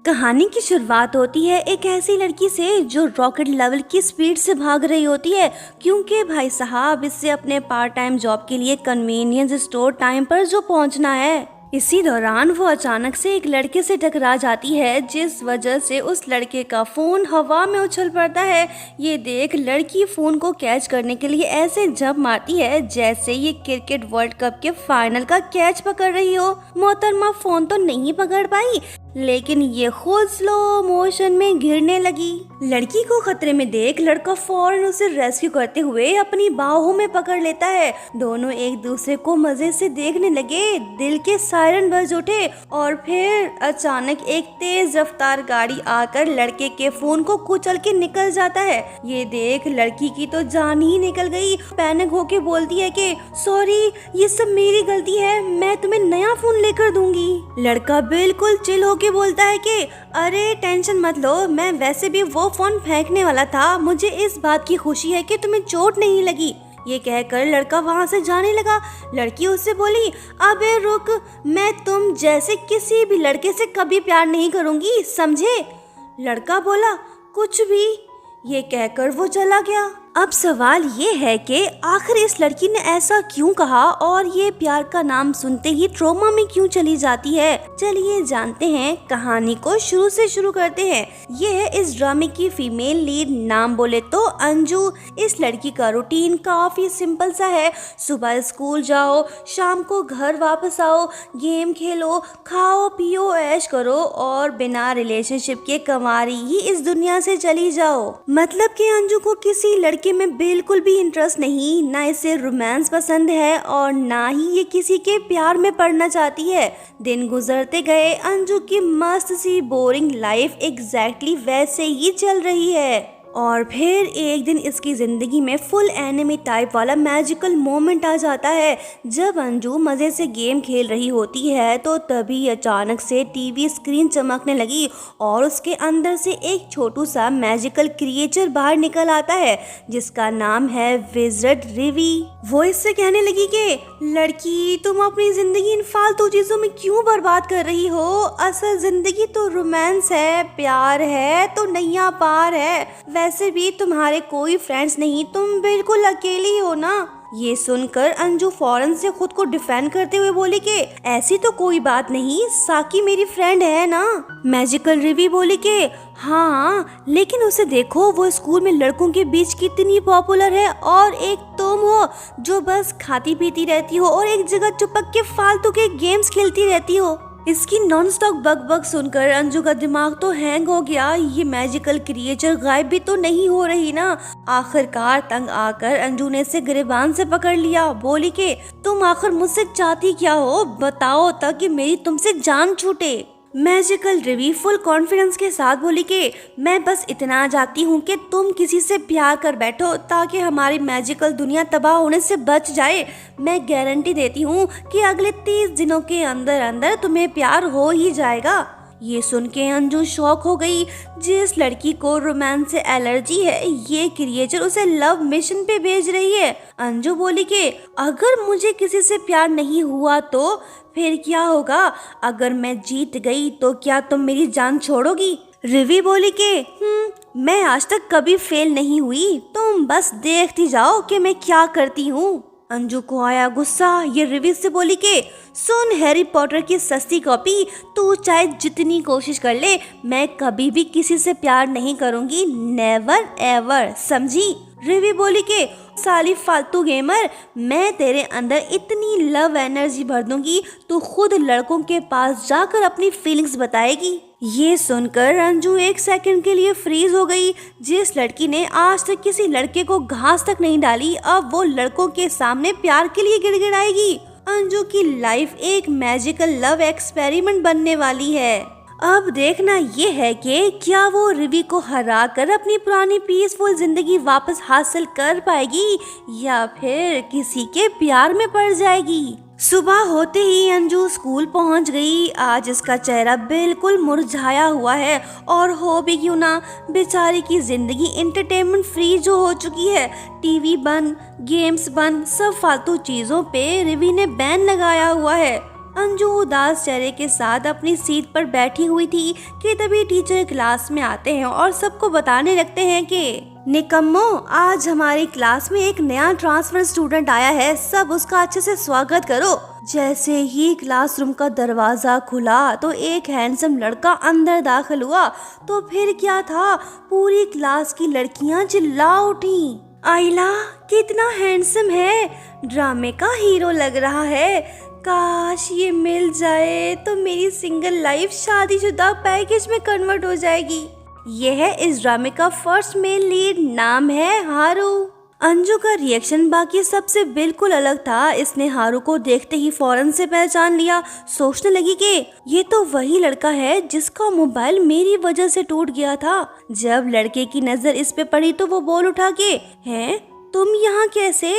कहानी की शुरुआत होती है एक ऐसी लड़की से जो रॉकेट लेवल की स्पीड से भाग रही होती है, क्योंकि भाई साहब इससे अपने पार्ट टाइम जॉब के लिए कन्वीनियंस स्टोर टाइम पर जो पहुंचना है। इसी दौरान वो अचानक से एक लड़के से टकरा जाती है, जिस वजह से उस लड़के का फोन हवा में उछल पड़ता है। ये देख लड़की फोन को कैच करने के लिए ऐसे जंप मारती है जैसे ये क्रिकेट वर्ल्ड कप के फाइनल का कैच पकड़ रही हो। मोहतरमा फोन तो नहीं पकड़ पाई, लेकिन ये खुद स्लो मोशन में गिरने लगी। लड़की को खतरे में देख लड़का फौरन उसे रेस्क्यू करते हुए अपनी बाहों में पकड़ लेता है। दोनों एक दूसरे को मजे से देखने लगे। दिल के सायरन बज उठे और फिर अचानक एक तेज रफ्तार गाड़ी आकर लड़के के फोन को कुचल के निकल जाता है। ये देख लड़की की तो जान ही निकल गई। पैनिक होके बोलती है कि सॉरी, ये सब मेरी गलती है, मैं तुम्हें नया फोन लेकर दूंगी। लड़का बिल्कुल चिल होके बोलता है कि अरे टेंशन मत लो, मैं वैसे भी वो फोन फेंकने वाला था, मुझे इस बात की खुशी है कि तुम्हें चोट नहीं लगी। ये कहकर लड़का वहाँ से जाने लगा। लड़की उससे बोली, अबे रुक, मैं तुम जैसे किसी भी लड़के से कभी प्यार नहीं करूँगी, समझे? लड़का बोला, कुछ भी। ये कहकर वो चला गया। अब सवाल ये है कि आखिर इस लड़की ने ऐसा क्यों कहा और ये प्यार का नाम सुनते ही ट्रॉमा में क्यों चली जाती है। चलिए जानते हैं, कहानी को शुरू से शुरू करते हैं। ये है इस ड्रामे की फीमेल लीड, नाम बोले तो अंजू। इस लड़की का रूटीन काफी सिंपल सा है। सुबह स्कूल जाओ, शाम को घर वापस आओ, गेम खेलो, खाओ पियो, ऐश करो और बिना रिलेशनशिप के कंवारी ही इस दुनिया से चली जाओ। मतलब कि अंजू को किसी लड़के में बिल्कुल भी इंटरेस्ट नहीं, ना इसे रोमांस पसंद है और ना ही ये किसी के प्यार में पड़ना चाहती है। दिन गुजरते गए, अंजू की मस्त सी बोरिंग लाइफ एग्जैक्टली वैसे ही चल रही है। और फिर एक दिन इसकी जिंदगी में फुल एनिमी टाइप वाला मैजिकल मोमेंट आ जाता है। जब अंजू मजे से गेम खेल रही होती है तो तभी अचानक से टीवी स्क्रीन चमकने लगी और उसके अंदर से एक छोटू सा मैजिकल क्रिएचर बाहर निकल आता है, जिसका नाम है विज़र्ड रिवी। वो इससे कहने लगी कि लड़की, तुम अपनी जिंदगी इन फालतू चीजों में क्यों बर्बाद कर रही हो? असल जिंदगी तो रोमांस है, प्यार है तो नैया पार है। वैसे भी तुम्हारे कोई फ्रेंड्स नहीं, तुम बिल्कुल अकेली हो ना। ये सुनकर अंजू फौरन से खुद को डिफेंड करते हुए बोली कि ऐसी तो कोई बात नहीं, साकी मेरी फ्रेंड है ना। मैजिकल रिवी बोली कि हाँ, लेकिन उसे देखो, वो स्कूल में लड़कों के बीच कितनी पॉपुलर है और एक तुम हो जो बस खाती पीती रहती हो और एक जगह चिपक के फालतू के गेम्स खेलती रहती हो। इसकी नॉन स्टॉप बक सुनकर अंजू का दिमाग तो हैंग हो गया। ये मैजिकल क्रिएचर गायब भी तो नहीं हो रही ना। आखिरकार तंग आकर अंजू ने इसे गिरेबान से पकड़ लिया। बोली कि तुम आखिर मुझसे चाहती क्या हो, बताओ ताकि मेरी तुमसे जान छूटे। मैजिकल रिवी फुल कॉन्फिडेंस के साथ बोली कि मैं बस इतना चाहती हूँ कि तुम किसी से प्यार कर बैठो ताकि हमारी मैजिकल दुनिया तबाह होने से बच जाए। मैं गारंटी देती हूँ कि अगले 30 दिनों के अंदर अंदर तुम्हें प्यार हो ही जाएगा। ये सुन के अंजू शॉक हो गई। जिस लड़की को रोमांस से एलर्जी है, ये क्रिएचर उसे लव मिशन पे भेज रही है। अंजू बोली कि अगर मुझे किसी से प्यार नहीं हुआ तो फिर क्या होगा? अगर मैं जीत गई तो क्या तुम मेरी जान छोड़ोगी? रिवी बोली कि मैं आज तक कभी फेल नहीं हुई, तुम बस देखती जाओ कि मैं क्या करती हूँ। अंजू को आया गुस्सा। ये रिवी से बोली कि सुन हैरी पॉटर की सस्ती कॉपी, तू चाहे जितनी कोशिश कर ले, मैं कभी भी किसी से प्यार नहीं करूँगी, नेवर एवर, समझी? रिवी बोली कि साली फालतू गेमर, मैं तेरे अंदर इतनी लव एनर्जी भर दूंगी, तू खुद लड़कों के पास जाकर अपनी फीलिंग्स बताएगी। ये सुनकर अंजू एक सेकंड के लिए फ्रीज हो गई। जिस लड़की ने आज तक किसी लड़के को घास तक नहीं डाली, अब वो लड़कों के सामने प्यार के लिए गिड़गिड़ाएगी। अंजू की लाइफ एक मैजिकल लव एक्सपेरिमेंट बनने वाली है। अब देखना ये है कि क्या वो रिवी को हरा कर अपनी पुरानी पीसफुल जिंदगी वापस हासिल कर पाएगी या फिर किसी के प्यार में पड़ जाएगी। सुबह होते ही अंजू स्कूल पहुंच गई। आज इसका चेहरा बिल्कुल मुरझाया हुआ है, और हो भी क्यों ना, बेचारी की जिंदगी एंटरटेनमेंट फ्री जो हो चुकी है। टीवी बंद, गेम्स बंद, सब फालतू चीजों पे रिवी ने बैन लगाया हुआ है। अंजू उदास चेहरे के साथ अपनी सीट पर बैठी हुई थी कि तभी टीचर क्लास में आते हैं और सबको बताने लगते हैं कि निकम्मो, आज हमारी क्लास में एक नया ट्रांसफर स्टूडेंट आया है, सब उसका अच्छे से स्वागत करो। जैसे ही क्लासरूम का दरवाजा खुला तो एक हैंडसम लड़का अंदर दाखिल हुआ। तो फिर क्या था, पूरी क्लास की लड़कियां चिल्ला उठी, आइला कितना हैंडसम है, ड्रामे का हीरो लग रहा है, काश ये मिल जाए तो मेरी सिंगल लाइफ शादीशुदा पैकेज में कन्वर्ट हो जाएगी। यह है इस ड्रामे का फर्स्ट मेल लीड, नाम है हारू। अंजू का रिएक्शन बाकी सबसे बिल्कुल अलग था। इसने हारू को देखते ही फौरन से पहचान लिया। सोचने लगी कि ये तो वही लड़का है जिसका मोबाइल मेरी वजह से टूट गया था। जब लड़के की नजर इस पे पड़ी तो वो बोल उठा के, हैं तुम यहाँ कैसे?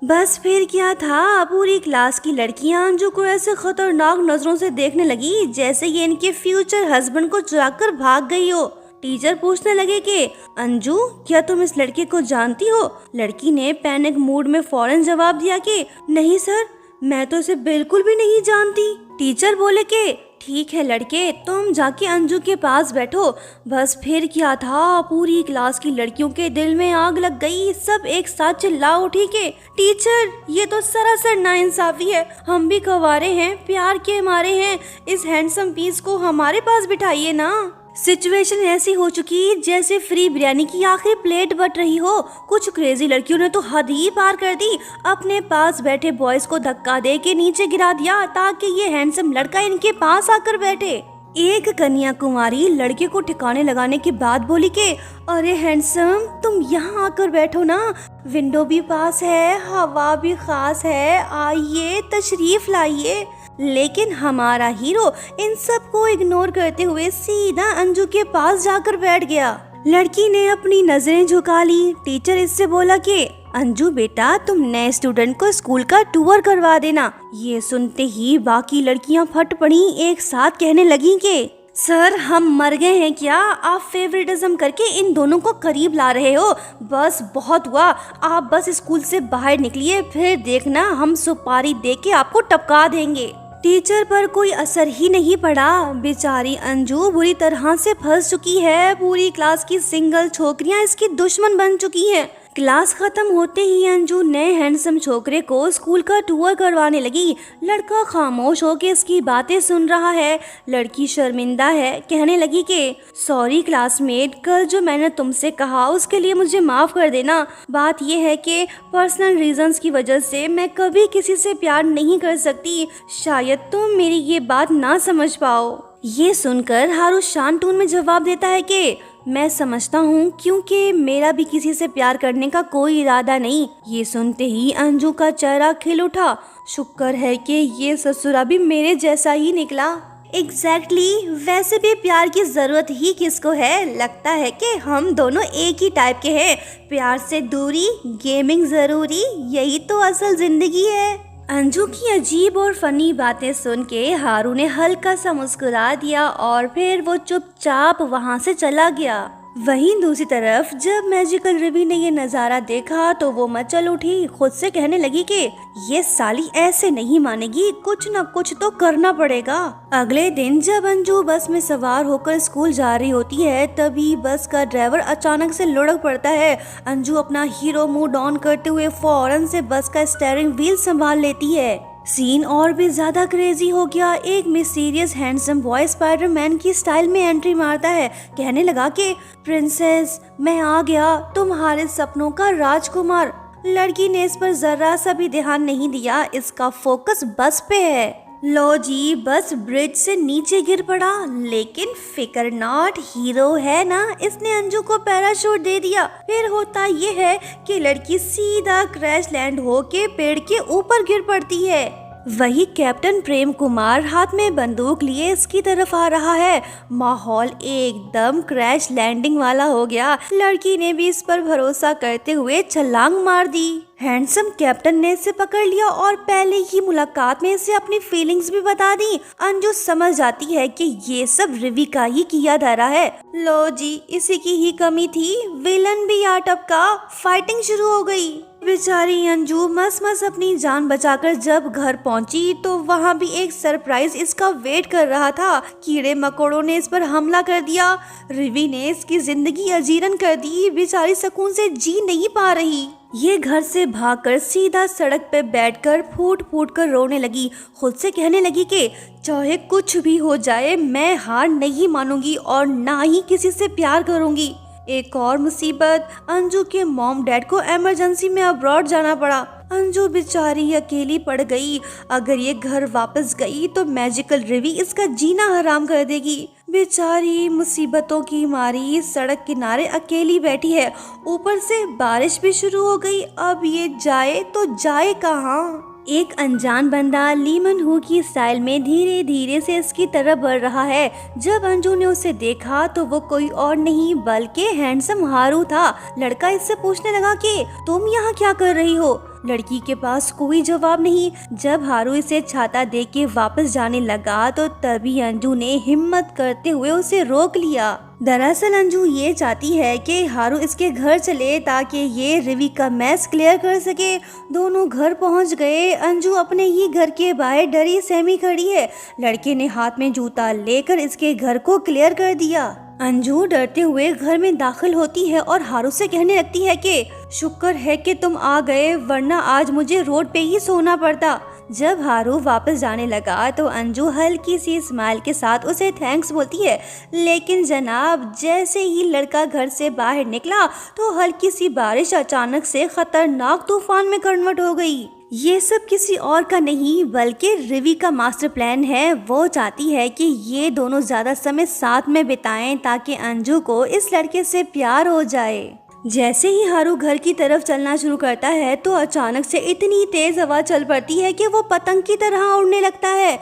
बस फिर क्या था, पूरी क्लास की लड़कियां अंजू को ऐसे खतरनाक नजरों से देखने लगी जैसे ये इनके फ्यूचर हस्बैंड को चुराकर भाग गई हो। टीचर पूछने लगे कि अंजू, क्या तुम इस लड़के को जानती हो? लड़की ने पैनिक मूड में फौरन जवाब दिया कि नहीं सर, मैं तो इसे बिल्कुल भी नहीं जानती। टीचर बोले कि ठीक है लड़के, तुम जाके अंजू के पास बैठो। बस फिर क्या था, पूरी क्लास की लड़कियों के दिल में आग लग गई। सब एक साथ चिल्ला उठी के टीचर, ये तो सरासर नाइंसाफी है, हम भी कवारे हैं, प्यार के मारे हैं, इस हैंडसम पीस को हमारे पास बिठाइए ना। सिचुएशन ऐसी हो चुकी जैसे फ्री बिरयानी की आखिरी प्लेट बट रही हो। कुछ क्रेजी लड़कियों ने तो हद ही पार कर दी, अपने पास बैठे बॉयज को धक्का दे के नीचे गिरा दिया ताकि ये हैंडसम लड़का इनके पास आकर बैठे। एक कन्याकुमारी लड़के को ठिकाने लगाने के बाद बोली कि अरे हैंडसम, तुम यहाँ आकर बैठो ना, विंडो भी पास है, हवा भी खास है, आइए तशरीफ लाइए। लेकिन हमारा हीरो इन सब को इग्नोर करते हुए सीधा अंजू के पास जाकर बैठ गया। लड़की ने अपनी नजरें झुका ली। टीचर इससे बोला कि अंजू बेटा, तुम नए स्टूडेंट को स्कूल का टूर करवा देना। ये सुनते ही बाकी लड़कियां फट पड़ी, एक साथ कहने लगी कि सर, हम मर गए हैं क्या? आप फेवरेटिज्म करके इन दोनों को करीब ला रहे हो। बस बहुत हुआ, आप बस स्कूल से बाहर निकलिए, फिर देखना हम सुपारी दे के आपको टपका देंगे। टीचर पर कोई असर ही नहीं पड़ा। बेचारी अंजू बुरी तरह से फंस चुकी है। पूरी क्लास की सिंगल छोकरियां इसकी दुश्मन बन चुकी हैं। क्लास खत्म होते ही अंजू नए हैंडसम छोकरे को स्कूल का टूर करवाने लगी। लड़का खामोश होकर इसकी बातें सुन रहा है। लड़की शर्मिंदा है, कहने लगी कि सॉरी क्लासमेट, कल जो मैंने तुमसे कहा उसके लिए मुझे माफ कर देना। बात यह है कि पर्सनल रीजंस की वजह से मैं कभी किसी से प्यार नहीं कर सकती। शायद तुम मेरी ये बात ना समझ पाओ। ये सुनकर हारू शांत टोन में जवाब देता है कि मैं समझता हूँ, क्योंकि मेरा भी किसी से प्यार करने का कोई इरादा नहीं। ये सुनते ही अंजू का चेहरा खिल उठा। शुक्र है कि ये ससुरा भी मेरे जैसा ही निकला। एग्जैक्टली, वैसे भी प्यार की जरूरत ही किसको है? लगता है कि हम दोनों एक ही टाइप के हैं। प्यार से दूरी, गेमिंग जरूरी, यही तो असल जिंदगी है। अंजू की अजीब और फनी बातें सुन के हारू ने हल्का सा मुस्कुरा दिया और फिर वो चुपचाप वहाँ से चला गया। वहीं दूसरी तरफ जब मैजिकल रवि ने ये नज़ारा देखा तो वो मचल उठी। खुद से कहने लगी कि ये साली ऐसे नहीं मानेगी, कुछ न कुछ तो करना पड़ेगा। अगले दिन जब अंजू बस में सवार होकर स्कूल जा रही होती है तभी बस का ड्राइवर अचानक से लुढ़क पड़ता है। अंजू अपना हीरो मूड ऑन करते हुए फौरन से बस का स्टीयरिंग व्हील संभाल लेती है। सीन और भी ज्यादा क्रेजी हो गया। एक मिस्टीरियस हैंडसम बॉय स्पाइडरमैन की स्टाइल में एंट्री मारता है। कहने लगा कि प्रिंसेस, मैं आ गया, तुम्हारे सपनों का राजकुमार। लड़की ने इस पर जरा सा भी ध्यान नहीं दिया, इसका फोकस बस पे है। लो जी, बस ब्रिज से नीचे गिर पड़ा, लेकिन फिकर नॉट, हीरो है ना, इसने अंजू को पैराशूट दे दिया। फिर होता ये है कि लड़की सीधा क्रैश लैंड होके पेड़ के ऊपर गिर पड़ती है। वही कैप्टन प्रेम कुमार हाथ में बंदूक लिए इसकी तरफ आ रहा है। माहौल एकदम क्रैश लैंडिंग वाला हो गया। लड़की ने भी इस पर भरोसा करते हुए छलांग मार दी। हैंडसम कैप्टन ने इसे पकड़ लिया और पहले ही मुलाकात में इसे अपनी फीलिंग्स भी बता दी। अंजू समझ जाती है कि ये सब रिवी का ही किया धरा है। लो जी, इसी की ही कमी थी, विलन भी आ टपका। फाइटिंग शुरू हो गई। बेचारी अंजू मस अपनी जान बचाकर जब घर पहुंची तो वहां भी एक सरप्राइज इसका वेट कर रहा था। कीड़े मकोड़ों ने इस पर हमला कर दिया। रिवी ने इसकी जिंदगी अजीरन कर दी। बेचारी सुकून से जी नहीं पा रही। ये घर से भागकर सीधा सड़क पे बैठकर फूट फूट कर रोने लगी। खुद से कहने लगी कि चाहे कुछ भी हो जाए मैं हार नहीं मानूंगी और ना ही किसी से प्यार करूंगी। एक और मुसीबत, अंजू के मॉम डैड को इमरजेंसी में अब्रॉड जाना पड़ा। अंजू बेचारी अकेली पड़ गई। अगर ये घर वापस गई तो मैजिकल रिवी इसका जीना हराम कर देगी। बेचारी मुसीबतों की मारी सड़क किनारे अकेली बैठी है। ऊपर से बारिश भी शुरू हो गई। अब ये जाए तो जाए कहाँ। एक अनजान बंदा लीमन हू की स्टाइल में धीरे धीरे से इसकी तरफ बढ़ रहा है। जब अंजू ने उसे देखा तो वो कोई और नहीं बल्कि हैंडसम हारू था। लड़का इससे पूछने लगा कि तुम यहाँ क्या कर रही हो। लड़की के पास कोई जवाब नहीं। जब हारू इसे छाता देख के वापस जाने लगा तो तभी अंजू ने हिम्मत करते हुए उसे रोक लिया। दरअसल अंजू ये चाहती है कि हारू इसके घर चले ताकि ये रिवी का मैस क्लियर कर सके। दोनों घर पहुंच गए। अंजू अपने ही घर के बाहर डरी सहमी खड़ी है। लड़के ने हाथ में जूता लेकर इसके घर को क्लियर कर दिया। अंजू डरते हुए घर में दाखिल होती है और हारू से कहने लगती है कि शुक्र है कि तुम आ गए, वरना आज मुझे रोड पे ही सोना पड़ता। जब हारू वापस जाने लगा तो अंजू हल्की सी स्माइल के साथ उसे थैंक्स बोलती है। लेकिन जनाब, जैसे ही लड़का घर से बाहर निकला तो हल्की सी बारिश अचानक से खतरनाक तूफान में कन्वर्ट हो गई। ये सब किसी और का नहीं बल्कि रिवी का मास्टर प्लान है। वो चाहती है कि ये दोनों ज्यादा समय साथ में बिताएं ताकि अंजू को इस लड़के से प्यार हो जाए। जैसे ही हारू घर की तरफ चलना शुरू करता है तो अचानक से इतनी तेज हवा चल पड़ती है कि वो पतंग की तरह उड़ने लगता है।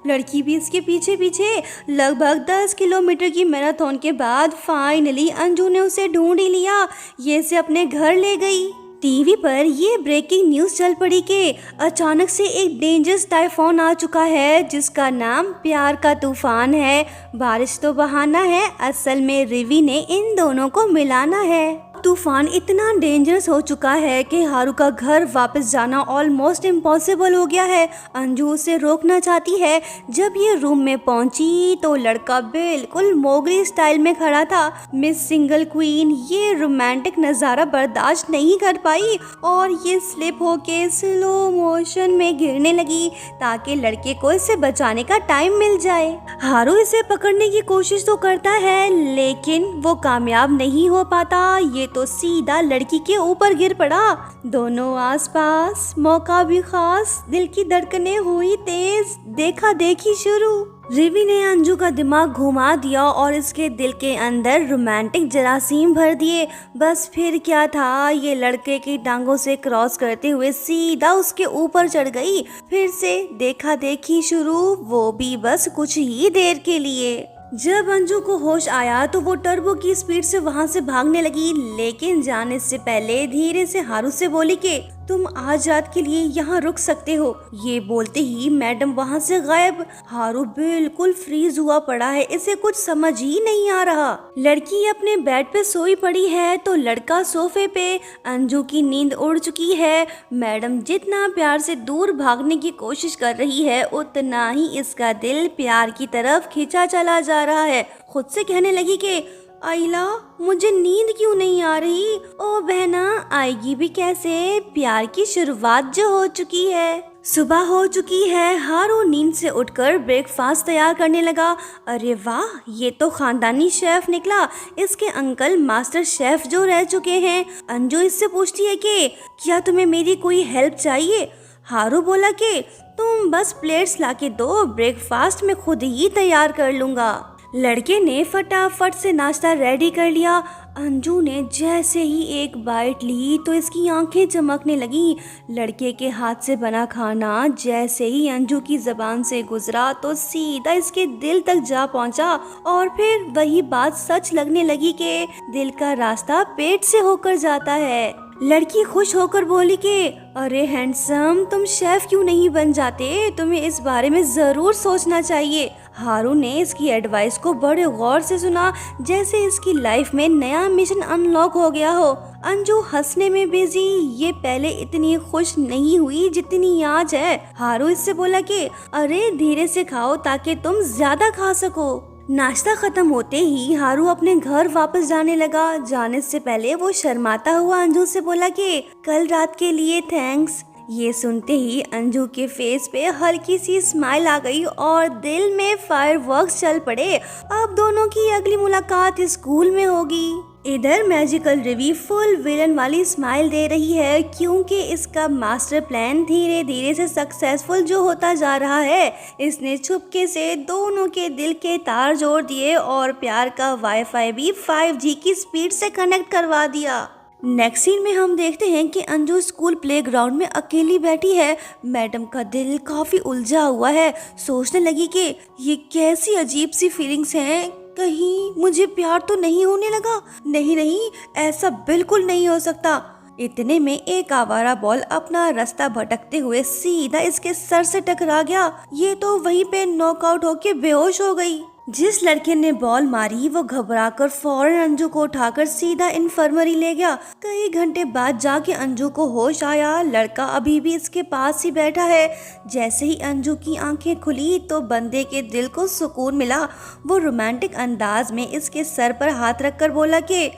लड़की भी इसके पीछे पीछे। लगभग 10 किलोमीटर की मैराथन के बाद फाइनली अंजू ने उसे ढूंढ ही लिया। ये इसे अपने घर ले गई। टीवी पर ये ब्रेकिंग न्यूज चल पड़ी कि अचानक से एक डेंजरस टाइफून आ चुका है जिसका नाम प्यार का तूफान है। बारिश तो बहाना है, असल में रिवी ने इन दोनों को मिलाना है। तूफान इतना डेंजरस हो चुका है कि हारू का घर वापस जाना ऑलमोस्ट इम्पॉसिबल हो गया है। अंजू उसे रोकना चाहती है। जब ये रूम में पहुंची तो लड़का बिल्कुल मोगली स्टाइल में खड़ा था। मिस सिंगल क्वीन ये रोमांटिक नज़ारा बर्दाश्त नहीं कर पाई और ये स्लिप होके स्लो मोशन में गिरने लगी ताकि लड़के को इसे बचाने का टाइम मिल जाए। हारू इसे पकड़ने की कोशिश तो करता है लेकिन वो कामयाब नहीं हो पाता। ये तो सीधा लड़की के ऊपर गिर पड़ा। दोनों आसपास, मौका भी खास, दिल की धड़कनें हुई तेज, देखा देखी शुरू। रिवी ने अंजू का दिमाग घुमा दिया और इसके दिल के अंदर रोमांटिक जरासीम भर दिए। बस फिर क्या था, ये लड़के की टांगों से क्रॉस करते हुए सीधा उसके ऊपर चढ़ गई। फिर से देखा देखी शुरू, वो भी बस कुछ ही देर के लिए। जब अंजू को होश आया तो वो टर्बो की स्पीड से वहां से भागने लगी, लेकिन जाने से पहले धीरे से हारू से बोली कि तुम आज रात के लिए यहाँ रुक सकते हो। ये बोलते ही मैडम वहाँ से गायब। हारू बिल्कुल फ्रीज हुआ पड़ा है, इसे कुछ समझ ही नहीं आ रहा। लड़की अपने बेड पे सोई पड़ी है तो लड़का सोफे पे। अंजू की नींद उड़ चुकी है। मैडम जितना प्यार से दूर भागने की कोशिश कर रही है उतना ही इसका दिल प्यार की तरफ खींचा चला जा रहा है। खुद से कहने लगी कि आइला, मुझे नींद क्यों नहीं आ रही। ओ बहना, आएगी भी कैसे, प्यार की शुरुआत जो हो चुकी है। सुबह हो चुकी है। हारू नींद से उठकर ब्रेकफास्ट तैयार करने लगा। अरे वाह, ये तो खानदानी शेफ निकला। इसके अंकल मास्टर शेफ जो रह चुके हैं। अंजू इससे पूछती है कि क्या तुम्हें मेरी कोई हेल्प चाहिए। हारू बोला कि तुम बस प्लेट्स लाके दो, ब्रेकफास्ट में खुद ही तैयार कर लूंगा। लड़के ने फटाफट से नाश्ता रेडी कर लिया। अंजू ने जैसे ही एक बाइट ली तो इसकी आंखें चमकने लगी। लड़के के हाथ से बना खाना जैसे ही अंजू की जबान से गुजरा तो सीधा इसके दिल तक जा पहुंचा और फिर वही बात सच लगने लगी कि दिल का रास्ता पेट से होकर जाता है। लड़की खुश होकर बोली कि अरे हैंडसम, तुम शेफ क्यों नहीं बन जाते? तुम्हें इस बारे में जरूर सोचना चाहिए। हारू ने इसकी एडवाइस को बड़े गौर से सुना, जैसे इसकी लाइफ में नया मिशन अनलॉक हो गया हो। अंजू हंसने में बिजी ये पहले इतनी खुश नहीं हुई जितनी आज है। हारू इससे बोला कि अरे धीरे से खाओ ताकि तुम ज्यादा खा सको। नाश्ता खत्म होते ही हारू अपने घर वापस जाने लगा। जाने से पहले वो शर्माता हुआ अंजू से बोला कि कल रात के लिए थैंक्स। ये सुनते ही अंजू के फेस पे हल्की सी स्माइल आ गई और दिल में फायरवर्क्स चल पड़े। अब दोनों की अगली मुलाकात स्कूल में होगी। इधर मैजिकल रिवी फुल विलन वाली स्माइल दे रही है, क्योंकि इसका मास्टर प्लान धीरे धीरे से सक्सेसफुल जो होता जा रहा है। इसने चुपके से दोनों के दिल के तार जोड़ दिए और प्यार का वाईफाई भी 5G की स्पीड से कनेक्ट करवा दिया। नेक्स्ट सीन में हम देखते हैं कि अंजू स्कूल प्लेग्राउंड में अकेली बैठी है। मैडम का दिल काफी उलझा हुआ है। सोचने लगी कि ये कैसी अजीब सी फीलिंग्स हैं, कहीं मुझे प्यार तो नहीं होने लगा। नहीं, ऐसा बिल्कुल नहीं हो सकता। इतने में एक आवारा बॉल अपना रास्ता भटकते हुए सीधा इसके सर से टकरा गया। ये तो वहीं पे नॉकआउट होके बेहोश हो गई। जिस लड़के ने बॉल मारी वो घबराकर फौरन अंजू को उठाकर सीधा इन्फर्मरी ले गया। कई घंटे बाद जाके अंजू को होश आया। लड़का अभी भी इसके पास ही बैठा है। जैसे ही अंजू की आंखें खुली तो बंदे के दिल को सुकून मिला। वो रोमांटिक अंदाज में इसके सर पर हाथ रखकर बोला कि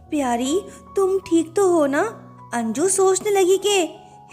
प्यारी, तुम ठीक तो हो ना? अंजू सोचने लगी कि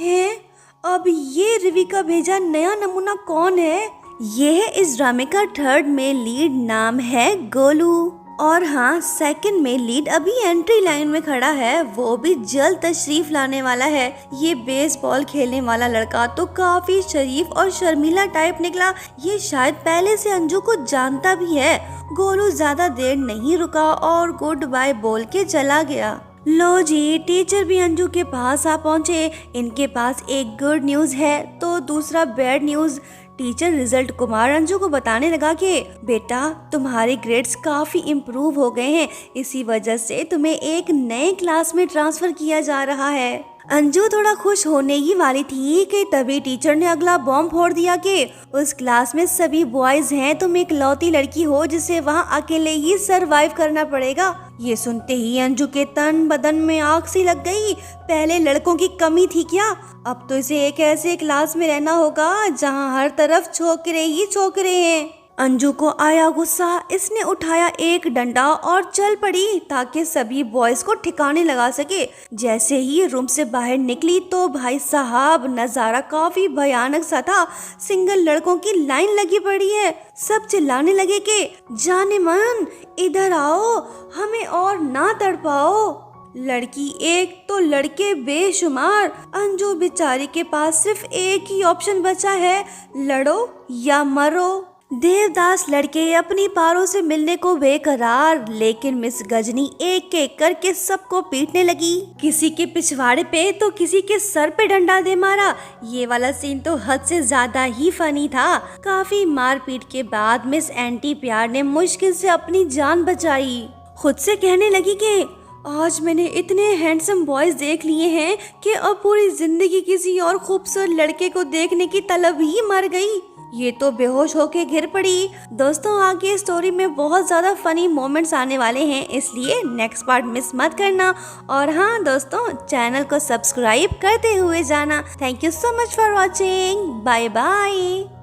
हैं, अब ये रिवी का भेजा नया नमूना कौन है? ये है इस ड्रामे का थर्ड में लीड, नाम है गोलू। और हाँ, सेकंड में लीड अभी एंट्री लाइन में खड़ा है, वो भी जल्द तशरीफ लाने वाला है। ये बेसबॉल खेलने वाला लड़का तो काफी शरीफ और शर्मीला टाइप निकला। ये शायद पहले से अंजू को जानता भी है। गोलू ज्यादा देर नहीं रुका और गुड बाय बोल के चला गया। लो जी, टीचर भी अंजू के पास आ पहुँचे। इनके पास एक गुड न्यूज है तो दूसरा bad news. Teacher result Kumar Anju को बताने लगा कि बेटा, तुम्हारे ग्रेड्स काफी इम्प्रूव हो गए हैं, इसी वजह से तुम्हें एक नए क्लास में ट्रांसफर किया जा रहा है। अंजू थोड़ा खुश होने ही वाली थी कि तभी टीचर ने अगला बॉम्ब फोड़ दिया कि उस क्लास में सभी बॉयज हैं, तुम एक लौती लड़की हो जिसे वहाँ अकेले ही सरवाइव करना पड़ेगा। ये सुनते ही अंजू के तन बदन में आग सी लग गई। पहले लड़कों की कमी थी क्या? अब तो इसे एक ऐसे क्लास में रहना होगा जहाँ हर तरफ छोकरे ही छोकरे हैं। अंजू को आया गुस्सा। इसने उठाया एक डंडा और चल पड़ी ताकि सभी बॉयज को ठिकाने लगा सके। जैसे ही रूम से बाहर निकली तो भाई साहब, नजारा काफी भयानक सा था। सिंगल लड़कों की लाइन लगी पड़ी है। सब चिल्लाने लगे कि जाने मन, इधर आओ, हमें और ना तड़पाओ। लड़की एक तो लड़के बेशुमार। अंजू बेचारी के पास सिर्फ एक ही ऑप्शन बचा है, लड़ो या मरो। देवदास लड़के अपनी पारों से मिलने को बेकरार, लेकिन मिस गजनी एक एक करके सबको पीटने लगी। किसी के पिछवाड़े पे तो किसी के सर पे डंडा दे मारा। ये वाला सीन तो हद से ज्यादा ही फनी था। काफी मारपीट के बाद मिस एंटी प्यार ने मुश्किल से अपनी जान बचाई। खुद से कहने लगी कि आज मैंने इतने हैंडसम बॉयज देख लिए हैं कि अब पूरी जिंदगी किसी और खूबसूरत लड़के को देखने की तलब ही मर गई। ये तो बेहोश होके गिर पड़ी। दोस्तों, आगे स्टोरी में बहुत ज़्यादा फनी मोमेंट्स आने वाले हैं, इसलिए नेक्स्ट पार्ट मिस मत करना। और हाँ दोस्तों, चैनल को सब्सक्राइब करते हुए जाना। Thank you so much for watching. Bye bye.